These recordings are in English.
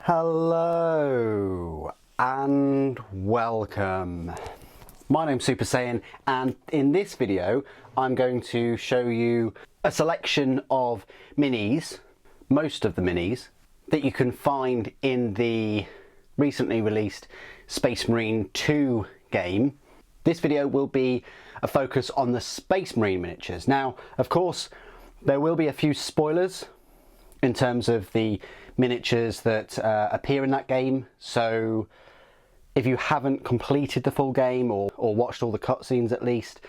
Hello and welcome. My name's Super Saiyan, and in this video I'm going to show you a selection of minis, most of the minis, that you can find in the recently released Space Marine 2 game. This video will be a focus on the Space Marine miniatures. Now, of course, there will be a few spoilers in terms of the miniatures that appear in that game, so if you haven't completed the full game or watched all the cutscenes at least,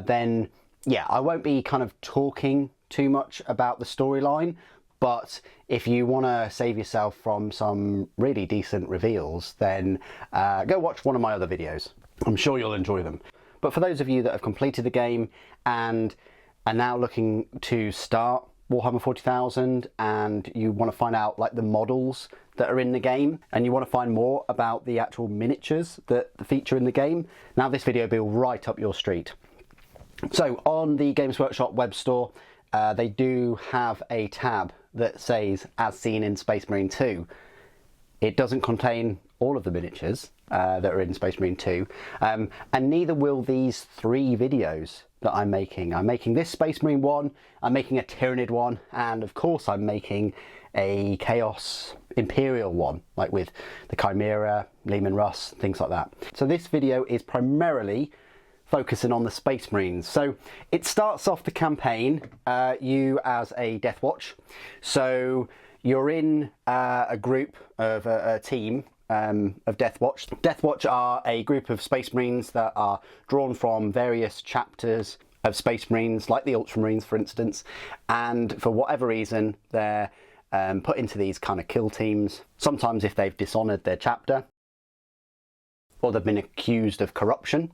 then yeah, I won't be kind of talking too much about the storyline, but if you want to save yourself from some really decent reveals, then go watch one of my other videos. I'm sure you'll enjoy them. But for those of you that have completed the game and are now looking to start Warhammer 40,000 and you want to find out like the models that are in the game and you want to find more about the actual miniatures that feature in the game, now this video will be right up your street. So on the Games Workshop web store, they do have a tab that says as seen in Space Marine 2. It doesn't contain all of the miniatures that are in Space Marine 2, and neither will these 3 videos that I'm making. I'm making this Space Marine one, I'm making a Tyranid one, and of course I'm making a Chaos Imperial one, like with the Chimera, Leman Russ, things like that. So this video is primarily focusing on the Space Marines. So it starts off the campaign, you as a Death Watch. So you're in a group of a team of Death Watch. Death Watch are a group of Space Marines that are drawn from various chapters of Space Marines, like the Ultramarines for instance, and for whatever reason they're put into these kind of kill teams, sometimes if they've dishonoured their chapter or they've been accused of corruption.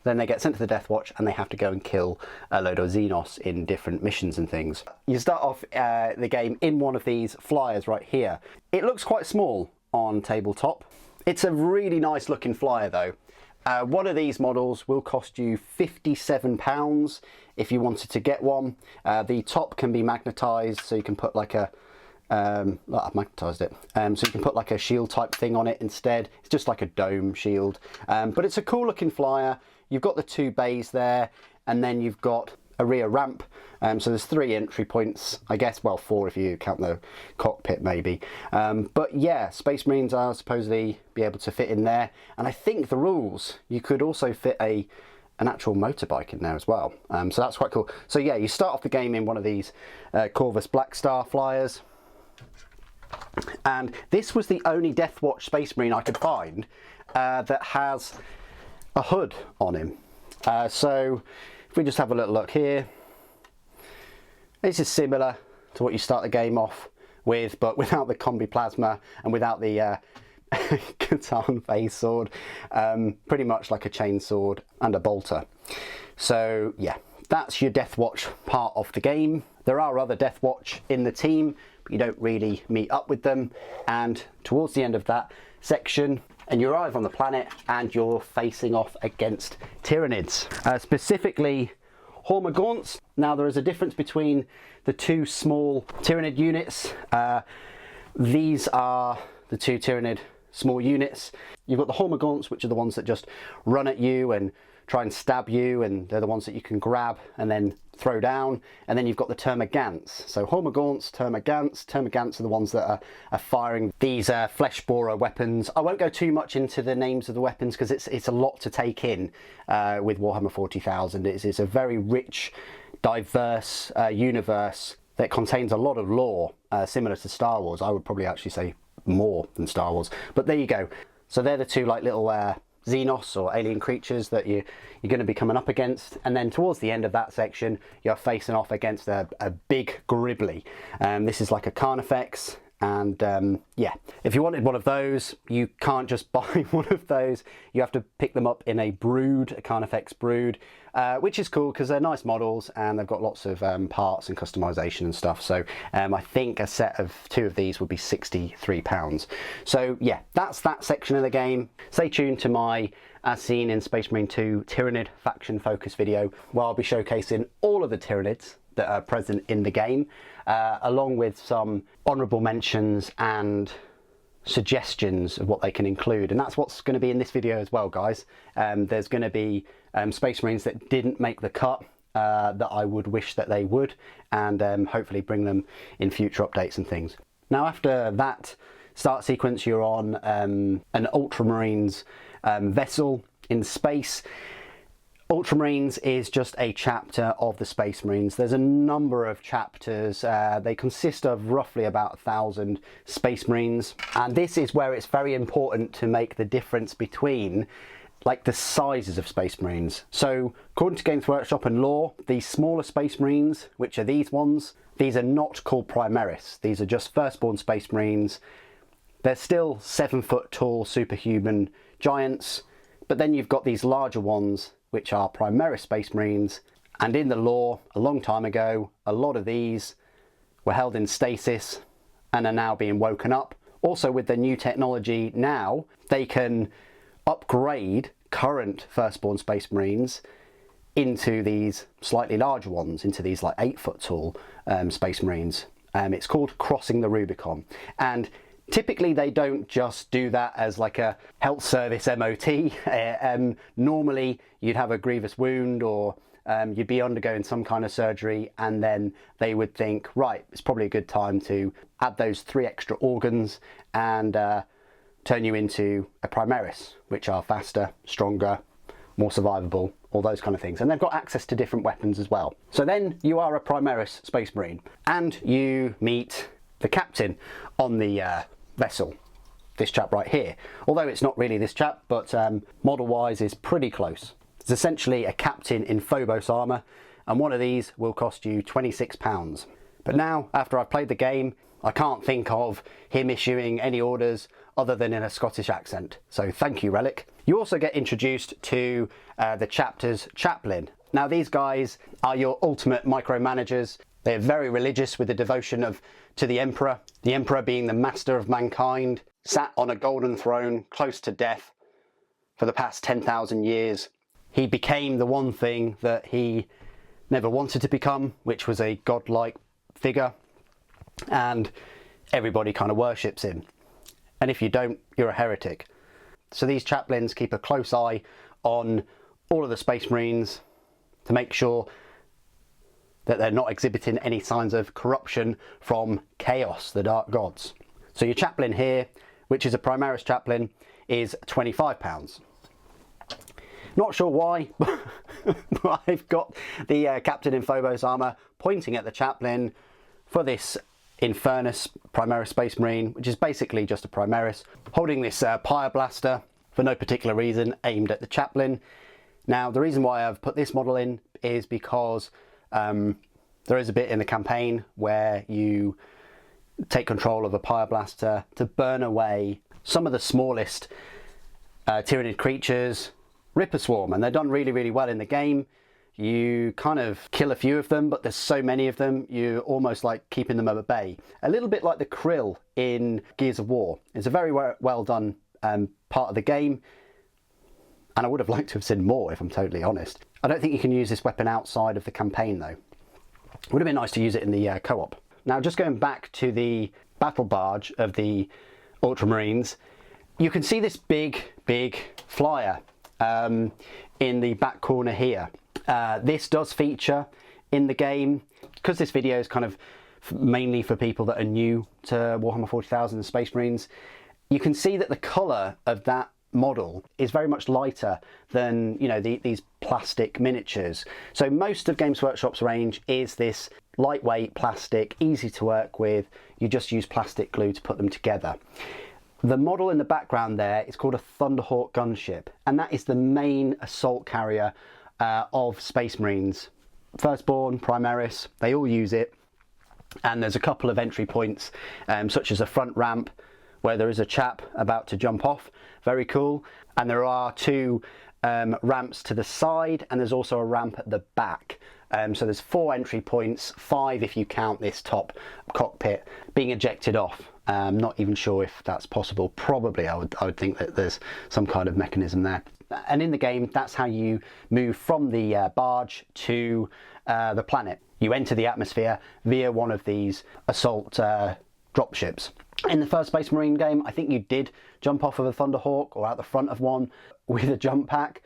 Then they get sent to the Death Watch and they have to go and kill a load of Xenos in different missions and things. You start off the game in one of these flyers right here. It looks quite small on tabletop. It's a really nice looking flyer though. One of these models will cost you £57 if you wanted to get one. The top can be magnetised, so you can put like a I've magnetised it, so you can put like a shield type thing on it instead. It's just like a dome shield, but it's a cool looking flyer. You've got the 2 bays there, and then you've got a rear ramp, so there's 3 entry points, I guess, well 4 if you count the cockpit maybe, but yeah, Space Marines are supposedly be able to fit in there, and I think the rules, you could also fit an actual motorbike in there as well, so that's quite cool. So yeah, you start off the game in one of these Corvus Black Star flyers, and this was the only Death Watch Space Marine I could find that has a hood on him. So if we just have a little look here, this is similar to what you start the game off with, but without the combi plasma and without the Catan phase sword, pretty much like a chain sword and a bolter. So yeah, that's your Death Watch part of the game. There are other Death Watch in the team, but you don't really meet up with them, and towards the end of that section and you arrive on the planet and you're facing off against Tyranids, specifically Hormagaunts. Now there is a difference between the 2 small Tyranid units. These are the 2 Tyranid small units. You've got the Hormagaunts, which are the ones that just run at you and try and stab you, and they're the ones that you can grab and then throw down. And then you've got the Termagants. So Hormagaunts, Termagants are the ones that are firing these flesh borer weapons. I won't go too much into the names of the weapons because it's a lot to take in with Warhammer 40,000. It's a very rich, diverse universe that contains a lot of lore, similar to Star Wars. I would probably actually say more than Star Wars, but there you go. So they're the 2 like little Xenos or alien creatures that you're going to be coming up against, and then towards the end of that section you're facing off against a big Gribbly. This is like a Carnifex, and yeah, if you wanted one of those, you can't just buy one of those, you have to pick them up in a brood, a Carnifex brood, which is cool because they're nice models and they've got lots of parts and customization and stuff. So I think a set of 2 of these would be £63. So yeah, that's that section of the game. Stay tuned to my as seen in Space Marine 2 Tyranid faction focus video, where I'll be showcasing all of the Tyranids that are present in the game, along with some honourable mentions and suggestions of what they can include. And that's what's going to be in this video as well, guys. There's going to be Space Marines that didn't make the cut, that I would wish that they would, and hopefully bring them in future updates and things. Now, after that start sequence, you're on an Ultramarines vessel in space. Ultramarines is just a chapter of the Space Marines. There's a number of chapters. They consist of roughly about 1,000 Space Marines, and this is where it's very important to make the difference between like the sizes of Space Marines. So according to Games Workshop and lore, these smaller Space Marines, which are these ones, these are not called Primaris. These are just Firstborn Space Marines. They're still 7 foot tall superhuman giants, but then you've got these larger ones which are Primaris Space Marines, and in the lore a long time ago a lot of these were held in stasis and are now being woken up. Also, with the new technology now, they can upgrade current Firstborn Space Marines into these slightly larger ones, into these like 8 foot tall Space Marines. It's called crossing the Rubicon, and typically they don't just do that as like a health service MOT. Normally you'd have a grievous wound, or you'd be undergoing some kind of surgery, and then they would think, right, it's probably a good time to add those 3 extra organs and turn you into a Primaris, which are faster, stronger, more survivable, all those kind of things. And they've got access to different weapons as well. So then you are a Primaris Space Marine, and you meet the captain on the vessel, this chap right here. Although it's not really this chap, but model wise is pretty close. It's essentially a captain in Phobos armour, and one of these will cost you £26. But now, after I've played the game, I can't think of him issuing any orders other than in a Scottish accent. So thank you, Relic. You also get introduced to the chapter's chaplain. Now, these guys are your ultimate micromanagers. They're very religious with the devotion to the Emperor being the master of mankind, sat on a golden throne close to death for the past 10,000 years. He became the one thing that he never wanted to become, which was a godlike figure, and everybody kind of worships him. And if you don't, you're a heretic. So these chaplains keep a close eye on all of the Space Marines to make sure that they're not exhibiting any signs of corruption from Chaos, the Dark Gods. So your chaplain here, which is a Primaris chaplain, is £25. Not sure why, but I've got the captain in Phobos armour pointing at the chaplain for this Infernus Primaris Space Marine, which is basically just a Primaris, holding this Pyre Blaster for no particular reason, aimed at the chaplain. Now, the reason why I've put this model in is because there is a bit in the campaign where you take control of a Pyre Blaster to burn away some of the smallest Tyranid creatures, Ripper Swarm, and they're done really, really well in the game. You kind of kill a few of them, but there's so many of them, you're almost like keeping them at bay. A little bit like the Krill in Gears of War. It's a very well done part of the game, and I would have liked to have seen more, if I'm totally honest. I don't think you can use this weapon outside of the campaign though. It would have been nice to use it in the co-op. Now, just going back to the battle barge of the Ultramarines, you can see this big flyer in the back corner here. This does feature in the game. Because this video is kind of mainly for people that are new to Warhammer 40,000 and Space Marines, you can see that the colour of that model is very much lighter than, you know, these plastic miniatures. So most of Games Workshop's range is this lightweight plastic, easy to work with. You just use plastic glue to put them together. The model in the background there is called a Thunderhawk gunship, and that is the main assault carrier of Space Marines. Firstborn, Primaris, they all use it, and there's a couple of entry points, such as a front ramp where there is a chap about to jump off, very cool, and there are 2 ramps to the side, and there's also a ramp at the back. So there's 4 entry points, 5 if you count this top cockpit being ejected off. Not even sure if that's possible. Probably I would think that there's some kind of mechanism there. And in the game, that's how you move from the barge to the planet. You enter the atmosphere via one of these assault dropships. In the first Space Marine game, I think you did jump off of a Thunderhawk or out the front of one with a jump pack,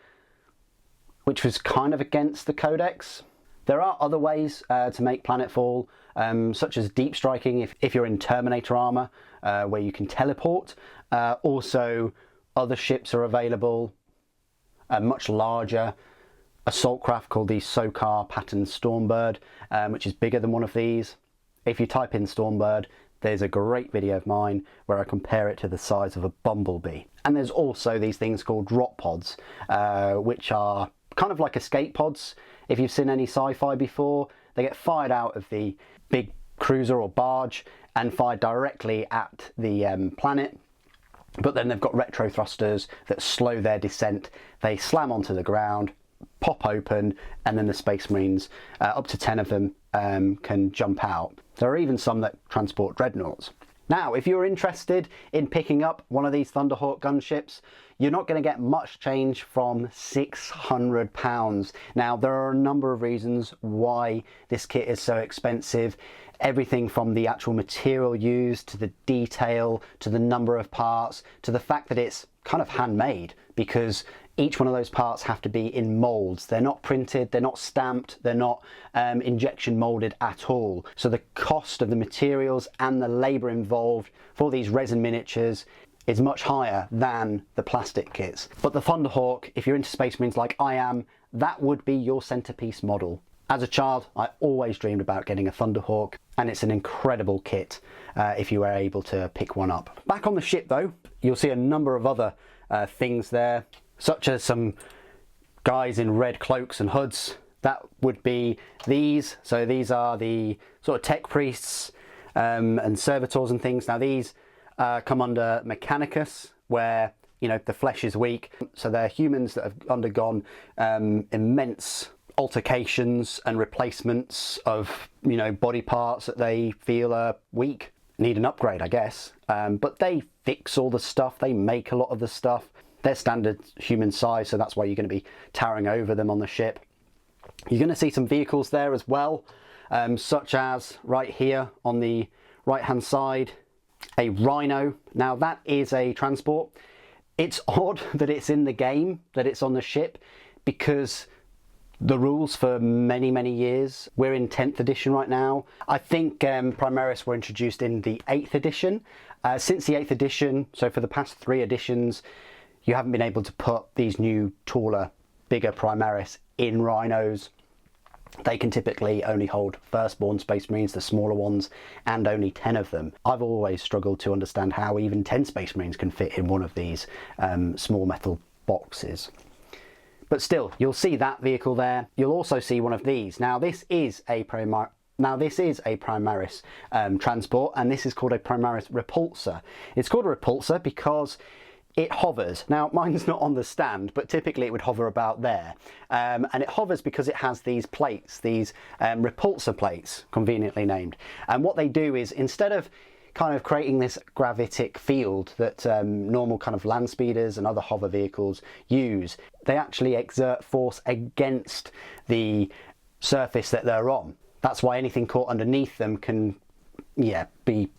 which was kind of against the codex. There are other ways to make planetfall, such as deep striking if you're in Terminator armor, where you can teleport. Also, other ships are available, much larger assault craft called the Sokar Pattern Stormbird, which is bigger than one of these. If you type in Stormbird, there's a great video of mine where I compare it to the size of a bumblebee. And there's also these things called drop pods, which are kind of like escape pods. If you've seen any sci-fi before, they get fired out of the big cruiser or barge and fired directly at the planet. But then they've got retro thrusters that slow their descent. They slam onto the ground, pop open, and then the Space Marines, up to 10 of them, can jump out. There are even some that transport dreadnoughts. Now, if you're interested in picking up one of these Thunderhawk gunships, you're not going to get much change from £600. Now, there are a number of reasons why this kit is so expensive. Everything from the actual material used, to the detail, to the number of parts, to the fact that it's kind of handmade, because each one of those parts have to be in molds. They're not printed, they're not stamped, they're not injection molded at all. So the cost of the materials and the labour involved for these resin miniatures is much higher than the plastic kits. But the Thunderhawk, if you're into Space Marines like I am, that would be your centerpiece model. As a child, I always dreamed about getting a Thunderhawk, and it's an incredible kit if you were able to pick one up. Back on the ship though, you'll see a number of other things there, such as some guys in red cloaks and hoods. That would be these. So these are the sort of tech priests and servitors and things. Now these come under Mechanicus, where, you know, the flesh is weak. So they're humans that have undergone immense altercations and replacements of, you know, body parts that they feel are weak, need an upgrade, I guess. But they fix all the stuff, they make a lot of the stuff. They're standard human size, so that's why you're going to be towering over them on the ship. You're going to see some vehicles there as well, such as right here on the right hand side, a Rhino. Now that is a transport. It's odd that it's in the game, that it's on the ship, because the rules for many years, we're in 10th edition right now. I think Primaris were introduced in the 8th edition. Since the 8th edition, so for the past 3 editions, you haven't been able to put these new, taller, bigger Primaris in Rhinos. They can typically only hold firstborn Space Marines, the smaller ones, and only 10 of them. I've always struggled to understand how even 10 Space Marines can fit in one of these small metal boxes. But still, you'll see that vehicle there. You'll also see one of these. Now this is a Primaris transport, and this is called a Primaris repulsor. It's called a repulsor because it hovers. Now mine's not on the stand, but typically it would hover about there. And it hovers because it has these plates, these repulsor plates, conveniently named. And what they do is, instead of kind of creating this gravitic field that normal kind of land speeders and other hover vehicles use, they actually exert force against the surface that they're on. That's why anything caught underneath them can, yeah, be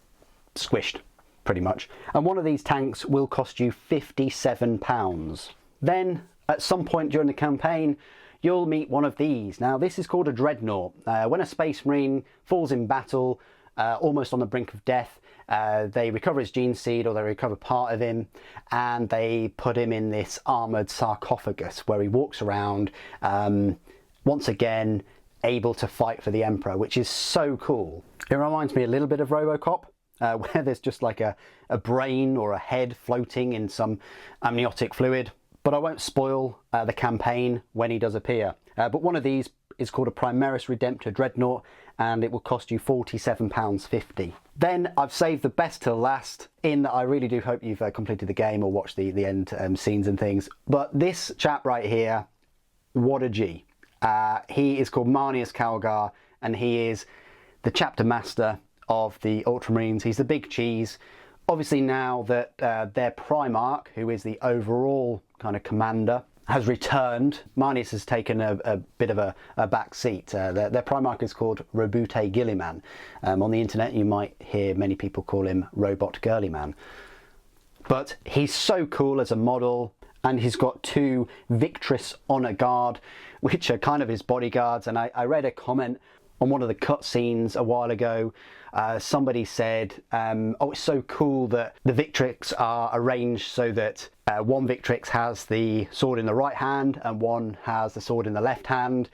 squished, pretty much. And one of these tanks will cost you £57. Then, at some point during the campaign, you'll meet one of these. Now, this is called a Dreadnought. When a Space Marine falls in battle, almost on the brink of death, they recover his gene seed, or they recover part of him, and they put him in this armoured sarcophagus where he walks around, once again, able to fight for the Emperor, which is so cool. It reminds me a little bit of RoboCop, where there's just like a brain or a head floating in some amniotic fluid. But I won't spoil the campaign when he does appear. But one of these is called a Primaris Redemptor Dreadnought, and it will cost you £47.50. Then I've saved the best till last, in that I really do hope you've completed the game or watched the end scenes and things. But this chap right here, what a G. He is called Marnius Calgar, and he is the chapter master of the Ultramarines. He's the big cheese. Obviously now that their Primarch, who is the overall kind of commander, has returned. Marnius has taken a bit of a back seat. Their Primarch is called Robute Gilliman. On the internet you might hear many people call him Robot Girlyman. But he's so cool as a model, and he's got 2 Victress Honor Guard, which are kind of his bodyguards. And I read a comment on one of the cutscenes a while ago. Somebody said, oh, it's so cool that the Victrix are arranged so that one Victrix has the sword in the right hand and one has the sword in the left hand.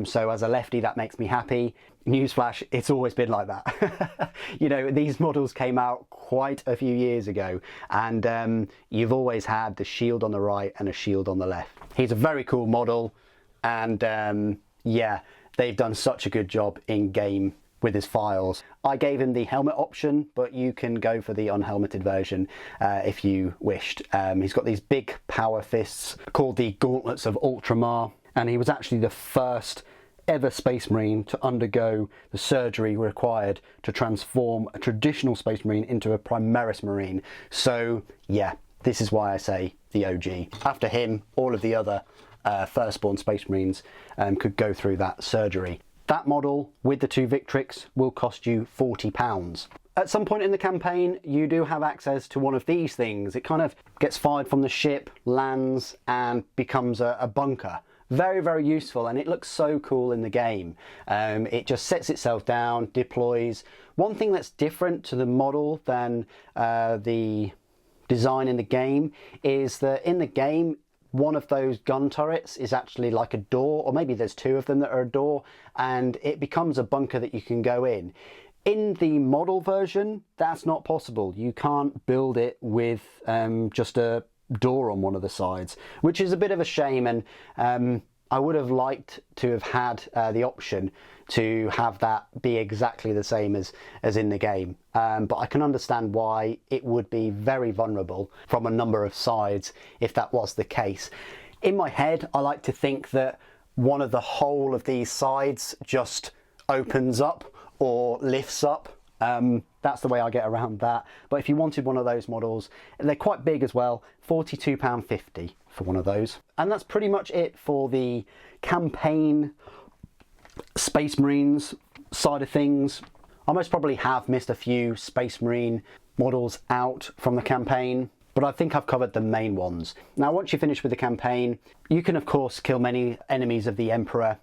So as a lefty, that makes me happy. Newsflash, it's always been like that. You know, these models came out quite a few years ago, and you've always had the shield on the right and a shield on the left. He's a very cool model, and yeah, they've done such a good job in game with his files. I gave him the helmet option, but you can go for the unhelmeted version if you wished. He's got these big power fists called the Gauntlets of Ultramar, and he was actually the first ever Space Marine to undergo the surgery required to transform a traditional Space Marine into a Primaris Marine. So yeah, this is why I say the OG. After him, all of the other firstborn Space Marines could go through that surgery. That model with the 2 Victrix will cost you £40. At some point in the campaign, you do have access to one of these things. It kind of gets fired from the ship, lands, and becomes a bunker. Very, very useful, and it looks so cool in the game. It just sets itself down, deploys. One thing that's different to the model than the design in the game is that in the game, one of those gun turrets is actually like a door, or maybe there's 2 of them that are a door, and it becomes a bunker that you can go in. In the model version, that's not possible. You can't build it with just a door on one of the sides, which is a bit of a shame, and I would have liked to have had the option to have that be exactly the same as in the game, but I can understand why it would be very vulnerable from a number of sides if that was the case. In my head, I like to think that one of the whole of these sides just opens up or lifts up. That's the way I get around that. But if you wanted one of those models, they're quite big as well, £42.50 for one of those. And that's pretty much it for the campaign Space Marines side of things. I most probably have missed a few Space Marine models out from the campaign, but I think I've covered the main ones. Now, once you finish with the campaign, you can of course kill many enemies of the Emperor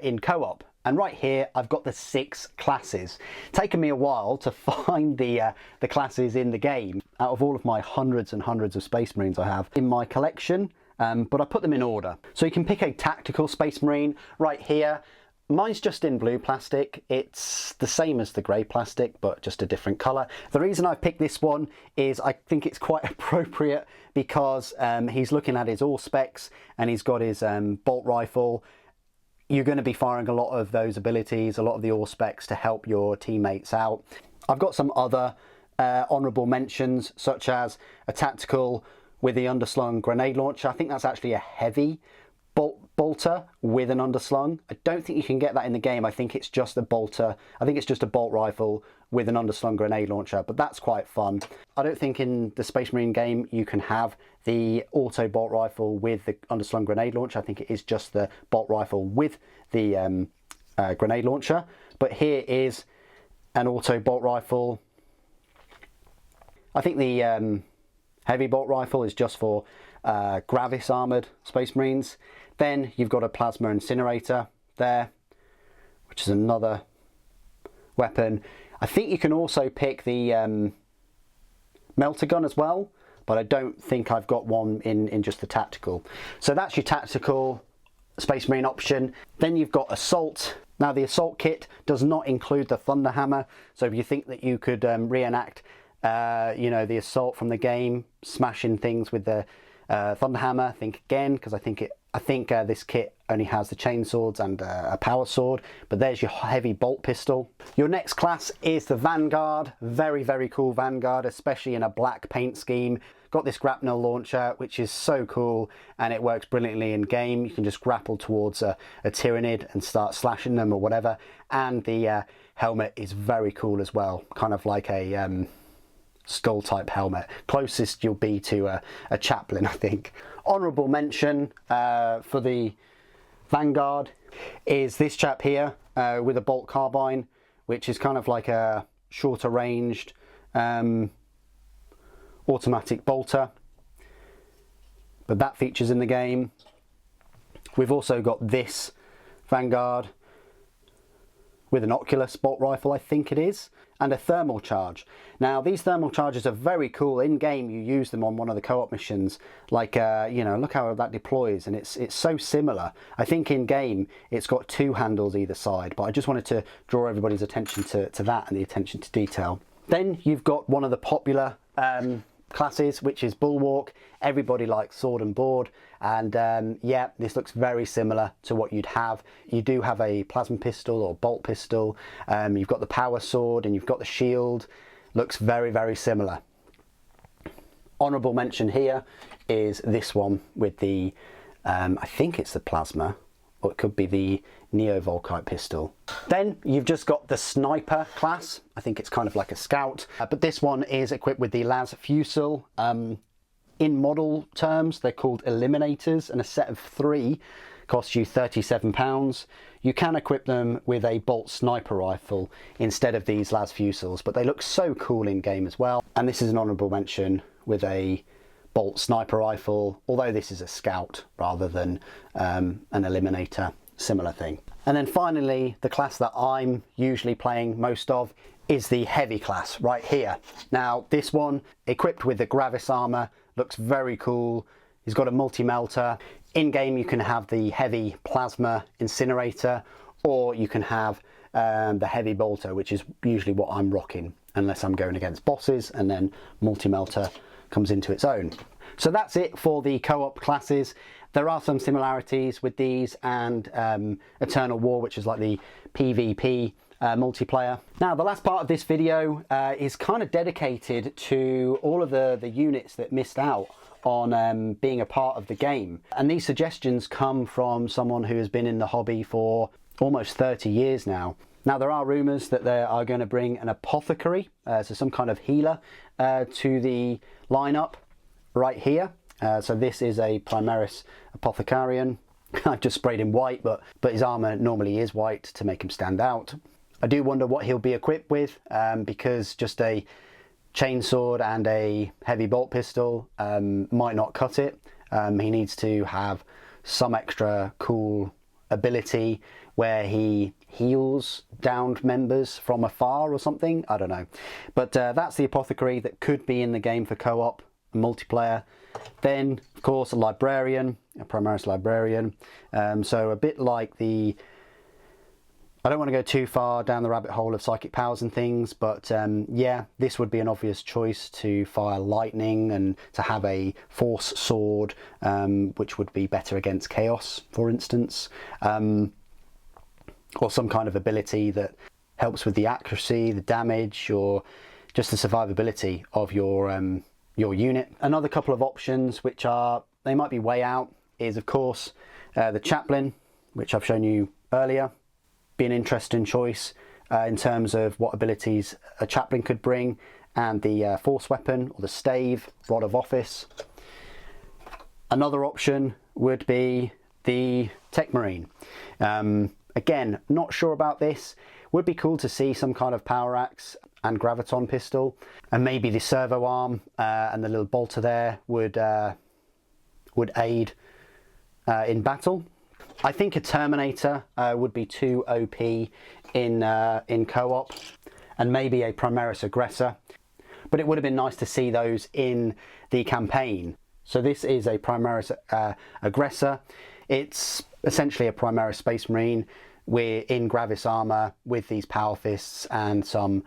in co-op. And right here, I've got the 6 classes. It's taken me a while to find the classes in the game out of all of my hundreds and hundreds of Space Marines I have in my collection, but I put them in order. So you can pick a tactical Space Marine right here. Mine's just in blue plastic. It's the same as the grey plastic, but just a different colour. The reason I picked this one is I think it's quite appropriate because he's looking at his all specs and he's got his bolt rifle. You're going to be firing a lot of those abilities, a lot of the all specs to help your teammates out. I've got some other honourable mentions, such as a tactical with the underslung grenade launcher. I think that's actually a heavy bolter with an underslung. I don't think you can get that in the game. I think it's just a bolter. I think it's just a bolt rifle with an underslung grenade launcher, but that's quite fun. I don't think in the Space Marine game you can have the auto bolt rifle with the underslung grenade launcher. I think it is just the bolt rifle with the grenade launcher. But here is an auto bolt rifle. I think the heavy bolt rifle is just for Gravis armoured Space Marines. Then you've got a plasma incinerator there, which is another weapon. I think you can also pick the melter gun as well, but I don't think I've got one in just the tactical. So that's your tactical Space Marine option. Then you've got assault. Now the assault kit does not include the Thunderhammer, so if you think that you could reenact you know, the assault from the game, smashing things with the Thunderhammer, think again, because I think this kit only has the chain swords and a power sword. But there's your heavy bolt pistol. Your next class is the Vanguard. Very, very cool Vanguard, especially in a black paint scheme. Got this grapnel launcher, which is so cool, and it works brilliantly in game. You can just grapple towards a Tyrannid and start slashing them or whatever. And the helmet is very cool as well, kind of like a skull type helmet. Closest you'll be to a chaplain, I think. Honourable mention for the Vanguard is this chap here with a bolt carbine, which is kind of like a shorter ranged automatic bolter, but that features in the game. We've also got this Vanguard with an Oculus bolt rifle, I think it is, and a thermal charge. Now these thermal charges are very cool. In game you use them on one of the co-op missions, like you know, look how that deploys, and it's so similar. I think in game it's got two handles either side, but I just wanted to draw everybody's attention to that and the attention to detail. Then you've got one of the popular classes, which is Bulwark. Everybody likes sword and board, and yeah, this looks very similar to what you'd have. You do have a plasma pistol or bolt pistol, you've got the power sword, and you've got the shield. Looks very, very similar. Honourable mention here is this one with the I think it's the plasma, or it could be the Neo-Volkite pistol. Then you've just got the sniper class. I think it's kind of like a scout, but this one is equipped with the las fusel. In model terms they're called eliminators, and a set of 3 costs you £37. You can equip them with a bolt sniper rifle instead of these las fusels, but they look so cool in game as well. And this is an honourable mention with a bolt sniper rifle, although this is a scout rather than an eliminator. Similar thing. And then finally, the class that I'm usually playing most of is the heavy class right here. Now this one, equipped with the Gravis armor, looks very cool. He's got a multi-melter. In game you can have the heavy plasma incinerator, or you can have the heavy bolter, which is usually what I'm rocking unless I'm going against bosses, and then multi-melter comes into its own. So that's it for the co-op classes. There are some similarities with these and Eternal War, which is like the PvP multiplayer. Now the last part of this video is kind of dedicated to all of the units that missed out on being a part of the game. And these suggestions come from someone who has been in the hobby for almost 30 years now. Now there are rumours that they are going to bring an apothecary, so some kind of healer, to the lineup right here. So this is a Primaris Apothecarian. I've just sprayed him white, but his armour normally is white to make him stand out. I do wonder what he'll be equipped with, because just a chainsword and a heavy bolt pistol might not cut it. He needs to have some extra cool ability where he heals downed members from afar or something. I don't know. But that's the apothecary that could be in the game for co-op multiplayer. Then of course a librarian, a Primaris librarian, so a bit like the, I don't want to go too far down the rabbit hole of psychic powers and things, but yeah, this would be an obvious choice to fire lightning and to have a force sword, which would be better against chaos, for instance, or some kind of ability that helps with the accuracy, the damage, or just the survivability of your unit. Another couple of options which are, they might be way out, is of course the chaplain, which I've shown you earlier. Be an interesting choice in terms of what abilities a chaplain could bring, and the force weapon or the stave, rod of office. Another option would be the tech marine. Again, not sure about this. Would be cool to see some kind of power axe and graviton pistol, and maybe the servo arm and the little bolter there would aid in battle. I think a Terminator would be too OP in co-op, and maybe a Primaris Aggressor, but it would have been nice to see those in the campaign. So this is a Primaris Aggressor. It's essentially a Primaris Space Marine. We're in Gravis armour with these power fists and some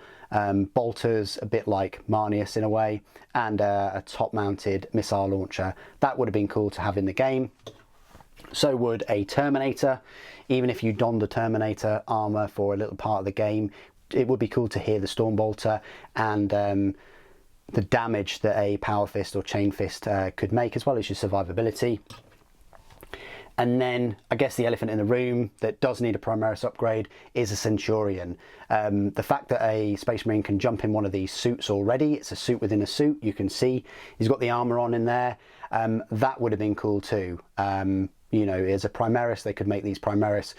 bolters, a bit like Marnius in a way, and a top-mounted missile launcher. That would have been cool to have in the game. So would a Terminator. Even if you donned the Terminator armour for a little part of the game, it would be cool to hear the Stormbolter and the damage that a power fist or chain fist could make, as well as your survivability. And then I guess the elephant in the room that does need a Primaris upgrade is a Centurion. The fact that a Space Marine can jump in one of these suits already, it's a suit within a suit, you can see he's got the armour on in there, that would have been cool too. You know, as a Primaris, they could make these Primaris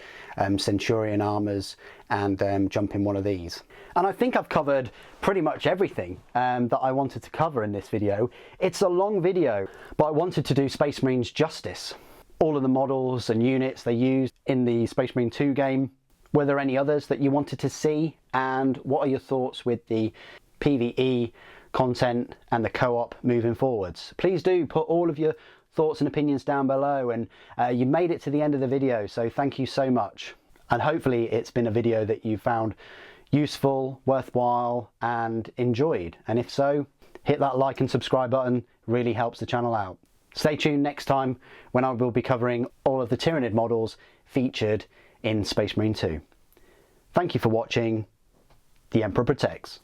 Centurion armours and jump in one of these. And I think I've covered pretty much everything that I wanted to cover in this video. It's a long video, but I wanted to do Space Marines justice. All of the models and units they used in the Space Marine 2 game. Were there any others that you wanted to see? And what are your thoughts with the PvE content and the co-op moving forwards? Please do put all of your thoughts and opinions down below, and you made it to the end of the video, so thank you so much. And hopefully it's been a video that you found useful, worthwhile and enjoyed, and if so, hit that like and subscribe button, really helps the channel out. Stay tuned next time when I will be covering all of the Tyranid models featured in Space Marine 2. Thank you for watching. The Emperor protects.